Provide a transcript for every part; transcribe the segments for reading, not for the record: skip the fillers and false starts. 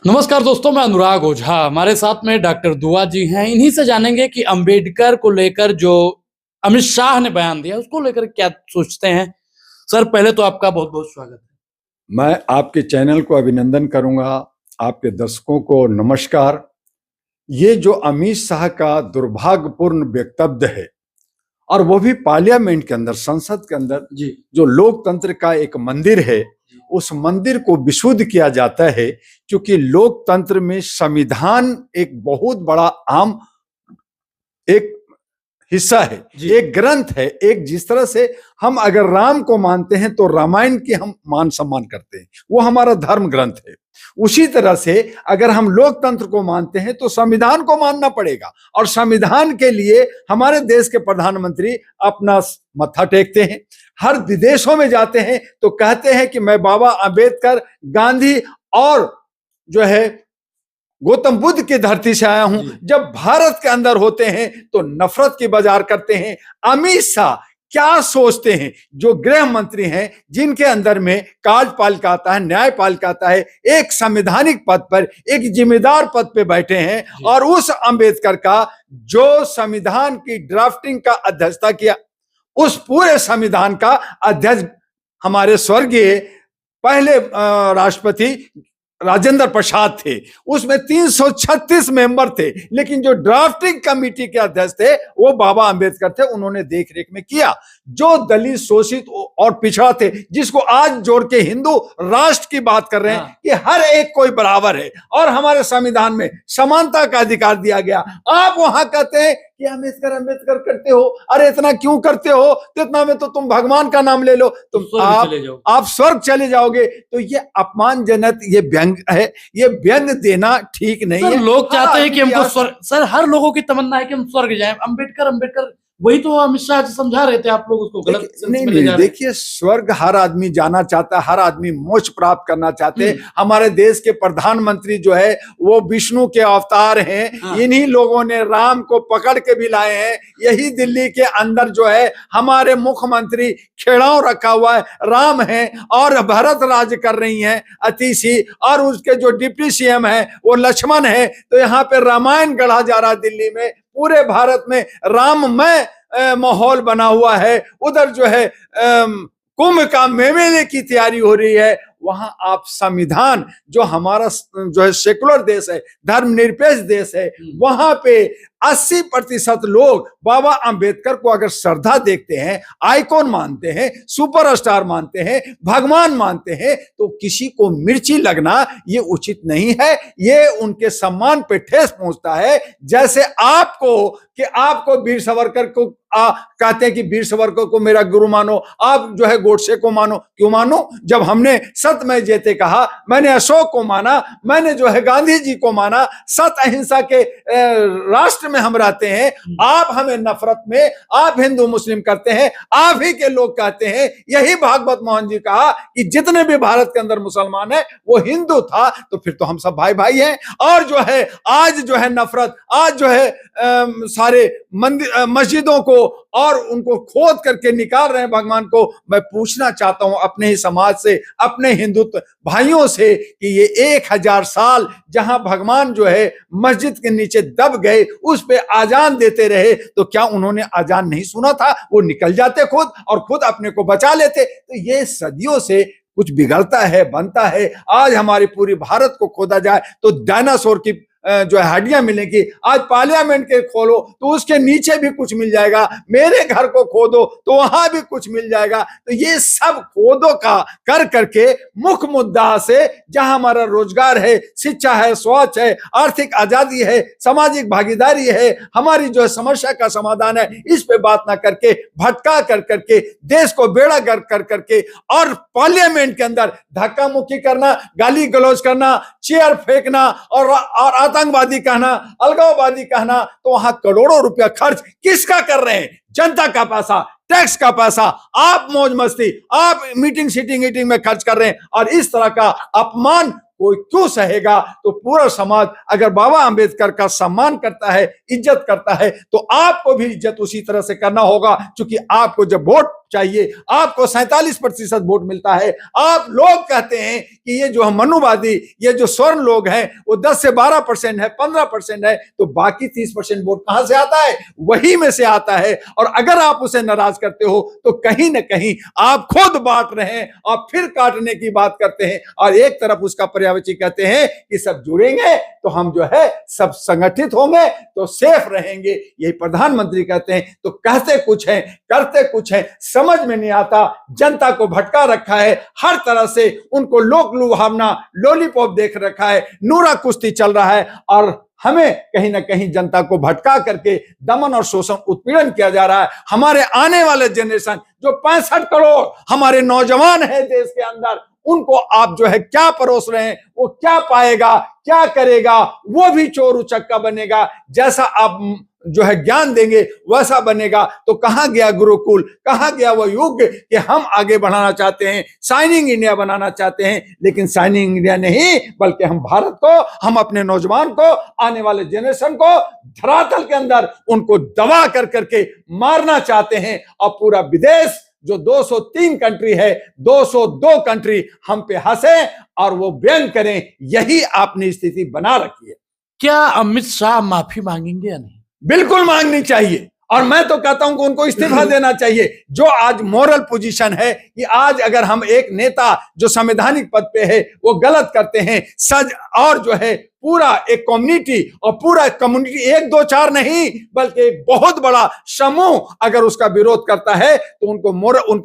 नमस्कार दोस्तों, मैं अनुराग ओझा। हमारे साथ में डॉक्टर दुआ जी हैं। इन्हीं से जानेंगे कि अंबेडकर को लेकर जो अमित शाह ने बयान दिया उसको लेकर क्या सोचते हैं। सर, पहले तो आपका बहुत बहुत स्वागत है। मैं आपके चैनल को अभिनंदन करूंगा। आपके दर्शकों को नमस्कार। ये जो अमित शाह का दुर्भाग्यपूर्ण वक्तव्य है, और वो भी पार्लियामेंट के अंदर, संसद के अंदर, जी जो लोकतंत्र का एक मंदिर है, उस मंदिर को विशुद्ध किया जाता है। क्योंकि लोकतंत्र में संविधान एक बहुत बड़ा आम एक हिस्सा है, एक ग्रंथ है। एक जिस तरह से हम अगर राम को मानते हैं तो रामायण की हम मान सम्मान करते हैं, वो हमारा धर्म ग्रंथ है। उसी तरह से अगर हम लोकतंत्र को मानते हैं तो संविधान को मानना पड़ेगा। और संविधान के लिए हमारे देश के प्रधानमंत्री अपना मत्था टेकते हैं, हर विदेशों में जाते हैं तो कहते हैं कि मैं बाबा अंबेडकर, गांधी और जो है गौतम बुद्ध की धरती से आया हूं। जब भारत के अंदर होते हैं तो नफरत की बाजार करते हैं। अमित शाह क्या सोचते हैं, जो गृह मंत्री हैं, जिनके अंदर में कार्यपालिका आता है, न्यायपालिका आता है, एक संवैधानिक पद पर, एक जिम्मेदार पद पे बैठे हैं, और उस अंबेडकर का जो संविधान की ड्राफ्टिंग का अध्यक्षता किया, उस पूरे संविधान का अध्यक्ष हमारे स्वर्गीय पहले राष्ट्रपति राजेंद्र प्रसाद थे। उसमें 336 मेंबर थे, लेकिन जो ड्राफ्टिंग कमेटी के अध्यक्ष थे वो बाबा अंबेडकर थे। उन्होंने देखरेख में किया। जो दलित, शोषित और पिछड़ा थे, जिसको आज जोड़ के हिंदू राष्ट्र की बात कर रहे हैं कि हर एक कोई बराबर है और हमारे संविधान में समानता का अधिकार दिया गया। आप वहां कहते हैं कि अंबेडकर अंबेडकर करते हो। अरे इतना क्यों करते हो? तो इतना में तो तुम भगवान का नाम ले लो, तुम आप स्वर्ग चले जाओगे। तो ये अपमानजनक, ये व्यंग है। ये व्यंग देना ठीक नहीं है। लोग चाहते हैं कि हमको स्वर्ग, सर हर लोगों की तमन्ना है कि हम स्वर्ग जाएं। अंबेडकर अंबेडकर वही तो अमित शाह जी समझा रहे थे, आप लोग उसको गलत नहीं। देखिए, स्वर्ग हर आदमी जाना चाहता है, हर आदमी मोक्ष प्राप्त करना चाहते हैं। हमारे देश के प्रधानमंत्री जो है वो विष्णु के अवतार हैं। इन्हीं लोगों ने राम को पकड़ के भी लाए हैं। यही दिल्ली के अंदर जो है हमारे मुख्यमंत्री खेड़ाव रखा हुआ है, राम है, और भरत राज कर रही हैं अतिशी, और उसके जो डिप्टी सीएम है वो लक्ष्मण है। तो यहाँ पे रामायण गढ़ा जा रहा है दिल्ली में। पूरे भारत में राममय माहौल बना हुआ है। उधर जो है कुंभ का मेले की तैयारी हो रही है। वहां आप संविधान, जो हमारा जो है सेकुलर देश है, धर्मनिरपेक्ष देश है, वहां पे 80% लोग बाबा अंबेडकर को अगर श्रद्धा देखते हैं, आइकॉन मानते हैं, सुपरस्टार मानते हैं, भगवान मानते हैं, तो किसी को मिर्ची लगना ये उचित नहीं है। ये उनके सम्मान पे ठेस पहुंचता है। जैसे आपको वीर सावरकर को कहते हैं कि वीर सावरकर को मेरा गुरु मानो, आप जो है गोडसे को मानो। क्यों मानो? जब हमने सत्यमेव जयते कहा, मैंने अशोक को माना, मैंने जो है गांधी जी को माना। सत्य अहिंसा के राष्ट्र में हम रहते हैं। आप हमें नफरत में, आप हिंदू मुस्लिम करते हैं। आप ही के लोग कहते हैं, यही भागवत मोहन जी कहा कि जितने भी भारत के अंदर मुसलमान है वो हिंदू था। तो फिर तो हम सब भाई भाई हैं। और जो है आज जो है नफरत, आज जो है सारे मंदिर मस्जिदों को और उनको खोद करके निकाल रहे हैं भगवान को। मैं पूछना चाहता हूं अपने ही समाज से, अपने हिंदुत्व भाइयों से, कि ये 1000 साल जहां भगवान जो है मस्जिद के नीचे दब गए, उस पे आजान देते रहे, तो क्या उन्होंने आजान नहीं सुना था? वो निकल जाते खुद और खुद अपने को बचा लेते। तो ये सदियों से कुछ बिगड़ता है, बनता है। आज हमारी पूरी भारत को खोदा जाए तो डायनासोर की जो है हड्डियां मिलेंगी। आज पार्लियामेंट के खोलो तो उसके नीचे भी कुछ मिल जाएगा। मेरे घर को खोदो तो वहां भी कुछ मिल जाएगा। तो ये सब खोदो का कर करके मुख्य मुद्दा से, जहां हमारा रोजगार है, शिक्षा है, स्वास्थ्य है, आर्थिक आजादी है, सामाजिक भागीदारी है, हमारी जो है समस्या का समाधान है, इस पे बात ना करके भटका कर करके देश को बेड़ा गर्क कर करके और पार्लियामेंट के अंदर धक्का मुक्की करना, गाली गलौज करना, चेयर फेंकना और आतंकवादी कहना, अलगाववादी कहना, तो वहां करोड़ों रुपया खर्च किसका कर रहे हैं? जनता का पैसा, टैक्स का पैसा। आप मौज मस्ती, आप मीटिंग ईटिंग में खर्च कर रहे हैं। और इस तरह का अपमान कोई क्यों सहेगा? तो पूरा समाज अगर बाबा अंबेडकर का सम्मान करता है, इज्जत करता है, तो आपको भी इज्जत उसी तरह से करना होगा। क्योंकि आपको जब वोट चाहिए, आपको 47% वोट मिलता है। आप लोग कहते हैं कि ये जो मनुवादी, ये जो स्वर्ण लोग हैं वो 10 से 12% है, 15% है, तो बाकी 30% वोट कहां से आता है? वही में से आता है। और अगर आप उसे नाराज करते हो तो कहीं ना कहीं आप खुद बांट रहे हैं, आप फिर काटने की बात करते हैं, और एक तरफ उसका पर्यवेक्षी कहते हैं कि सब जुड़ेंगे तो हम जो है सब संगठित होंगे तो सेफ रहेंगे। यही प्रधानमंत्री कहते हैं, तो कहते कुछ है, करते कुछ है, समझ में नहीं आता। जनता को भटका रखा है, हर तरह से उनको लोक लुभावना लॉलीपॉप देख रखा है, नूरा कुश्ती चल रहा है, और हमें कहीं ना कहीं जनता को भटका करके दमन और शोषण उत्पीड़न किया जा रहा है। हमारे आने वाले जनरेशन जो 65 करोड़ हमारे नौजवान है देश के अंदर, उनको आप जो है क्या परोस रहे हैं, वो क्या पाएगा, क्या करेगा? वो भी चोर उचक्का बनेगा। जैसा आप जो है ज्ञान देंगे वैसा बनेगा। तो कहां गया गुरुकुल, कहां गया वो युग कि हम आगे बढ़ाना चाहते हैं, शाइनिंग इंडिया बनाना चाहते हैं, लेकिन शाइनिंग इंडिया नहीं, बल्कि हम भारत को, हम अपने नौजवान को, आने वाले जनरेशन को धरातल के अंदर उनको दबा कर करके मारना चाहते हैं। और पूरा विदेश जो 203 कंट्री है, 202 कंट्री हम पे हंसे और वो व्यंग करें, यही आपने स्थिति बना रखी है। क्या अमित शाह माफी मांगेंगे या नहीं? बिल्कुल मांगनी चाहिए, और मैं तो कहता हूं कि उनको इस्तीफा देना चाहिए। जो आज मोरल पोजीशन है कि आज अगर हम एक नेता जो संवैधानिक पद पे है वो गलत करते हैं, सज और जो है पूरा एक कम्युनिटी, और पूरा कम्युनिटी 1 2 4 नहीं बल्कि एक बहुत बड़ा समूह अगर उसका विरोध करता है तो उनको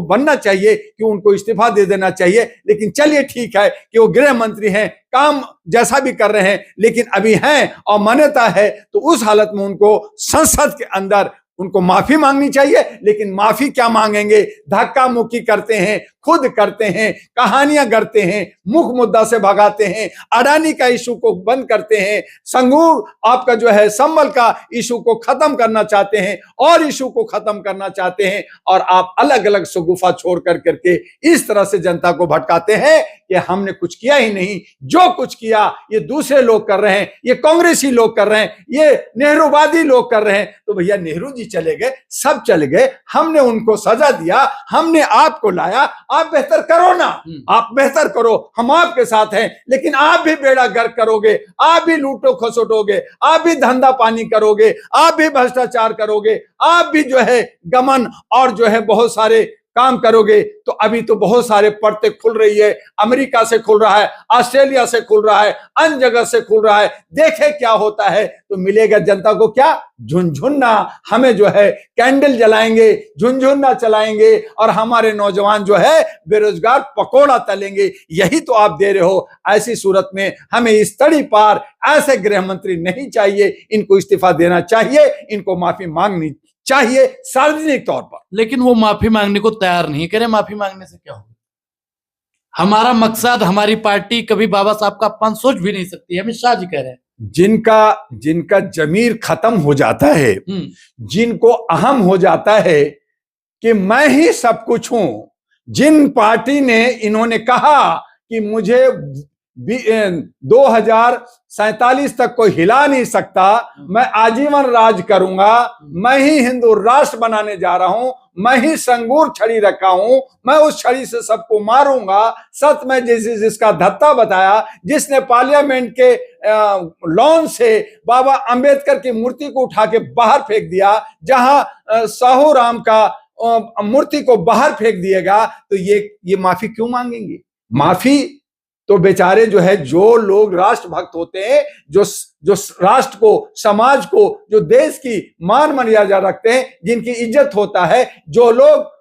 बनना चाहिए कि उनको इस्तीफा दे देना चाहिए। लेकिन चलिए ठीक है कि वो गृह मंत्री हैं, काम जैसा भी कर रहे हैं, लेकिन अभी हैं और मान्यता है, तो उस हालत में उनको संसद के अंदर उनको माफी मांगनी चाहिए। लेकिन माफी क्या मांगेंगे? धक्का मुक्की करते हैं, खुद करते हैं, कहानियां गढ़ते हैं, मुख मुद्दा से भगाते हैं, अडानी का इशू को बंद करते हैं, संगूर आपका जो है संबल का इशू को खत्म करना चाहते हैं, और इशू को खत्म करना चाहते हैं, और आप अलग अलग शगुफा छोड़ कर करके इस तरह से जनता को भटकाते हैं कि हमने कुछ किया ही नहीं, जो कुछ किया ये दूसरे लोग कर रहे हैं, ये कांग्रेसी लोग कर रहे हैं, ये नेहरूवादी लोग कर रहे हैं। तो भैया नेहरू जी चले गए, सब चले गए, हमने उनको सजा दिया, हमने आपको लाया, आप बेहतर करो ना, आप बेहतर करो, हम आपके साथ हैं। लेकिन आप भी बेड़ा गर्क करोगे, आप भी लूटो खसोटोगे, आप भी धंधा पानी करोगे, आप भी भ्रष्टाचार करोगे, आप भी जो है गमन और जो है बहुत सारे काम करोगे, तो अभी तो बहुत सारे पर्दे खुल रही है, अमेरिका से खुल रहा है, ऑस्ट्रेलिया से खुल रहा है, अन्य जगह से खुल रहा है। देखे क्या होता है, तो मिलेगा जनता को क्या? झुनझुना। हमें जो है कैंडल जलाएंगे, झुनझुना चलाएंगे, और हमारे नौजवान जो है बेरोजगार पकोड़ा तलेंगे। यही तो आप दे रहे हो। ऐसी सूरत में हमें इस तड़ी पार ऐसे गृह मंत्री नहीं चाहिए, इनको इस्तीफा देना चाहिए, इनको माफी मांगनी चाहिए सार्वजनिक तौर पर। लेकिन वो माफी मांगने को तैयार नहीं कह रहे। माफी मांगने से क्या होगा? हमारा मकसद, हमारी पार्टी कभी बाबा साहब का अपमान सोच भी नहीं सकती, अमित शाह जी कह रहे हैं। जिनका जमीर खत्म हो जाता है, जिनको अहम हो जाता है कि मैं ही सब कुछ हूं, जिन पार्टी ने इन्होंने कहा कि मुझे 2047 तक कोई हिला नहीं सकता, मैं आजीवन राज करूंगा, मैं ही हिंदू राष्ट्र बनाने जा रहा हूं, मैं ही संगूर छड़ी रखा हूं, मैं उस छड़ी से सबको मारूंगा। सत में जिसका धत्ता बताया, जिसने पार्लियामेंट के लॉन से बाबा अंबेडकर की मूर्ति को उठा के बाहर फेंक दिया, जहां साहू राम का मूर्ति को बाहर फेंक दिएगा, तो ये माफी क्यों मांगेंगे? माफी तो बेचारे जो है, जो लोग राष्ट्र भक्त होते हैं, जो राष्ट्र को, समाज को, जो देश की मान मर्यादा रखते हैं, जिनकी इज्जत होता है, जो लोग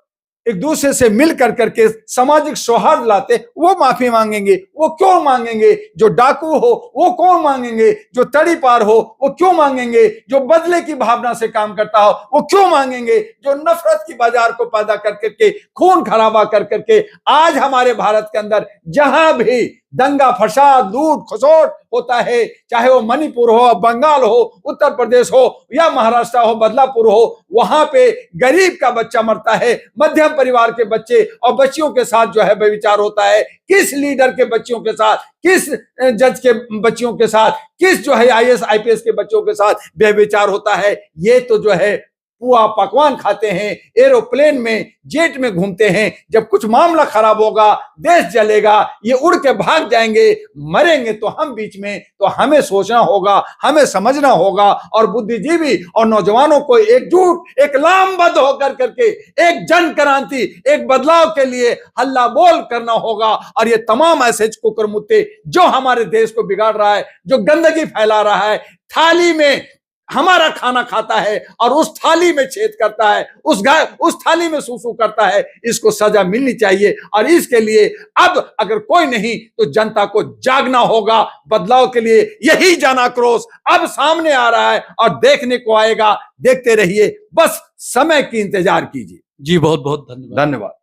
एक दूसरे से मिल कर करके सामाजिक सौहार्द लाते, वो माफी मांगेंगे। वो क्यों मांगेंगे? जो डाकू हो वो कौन मांगेंगे? जो तड़ी पार हो वो क्यों मांगेंगे? जो बदले की भावना से काम करता हो वो क्यों मांगेंगे? जो नफरत की बाजार को पैदा कर करके, खून खराबा कर करके आज हमारे भारत के अंदर जहां भी दंगा फसाद लूट खसोट होता है, चाहे वो मणिपुर हो, बंगाल हो, उत्तर प्रदेश हो, या महाराष्ट्र हो, बदलापुर हो, वहां पे गरीब का बच्चा मरता है, मध्यम परिवार के बच्चे और बच्चियों के साथ जो है व्यभिचार होता है। किस लीडर के बच्चियों के साथ, किस जज के बच्चियों के साथ, किस जो है IAS IPS के बच्चों के साथ व्यभिचार होता है? ये तो जो है पुआ पकवान खाते हैं, एरोप्लेन में जेट में घूमते हैं। जब कुछ मामला खराब होगा, देश जलेगा, ये उड़ के भाग जाएंगे, मरेंगे तो हम बीच में। तो हमें सोचना होगा, हमें समझना होगा और बुद्धिजीवी और नौजवानों को एकजुट, एक लामबद्ध होकर करके एक जन क्रांति, एक बदलाव के लिए हल्ला बोल करना होगा। और ये तमाम ऐसे कुकरमुत्ते जो हमारे देश को बिगाड़ रहा है, जो गंदगी फैला रहा है, थाली में हमारा खाना खाता है और उस थाली में छेद करता है, उस थाली में सूसू करता है, इसको सजा मिलनी चाहिए। और इसके लिए अब अगर कोई नहीं तो जनता को जागना होगा। बदलाव के लिए यही जन आक्रोश अब सामने आ रहा है और देखने को आएगा। देखते रहिए, बस समय की इंतजार कीजिए। जी बहुत बहुत धन्यवाद। धन्यवाद।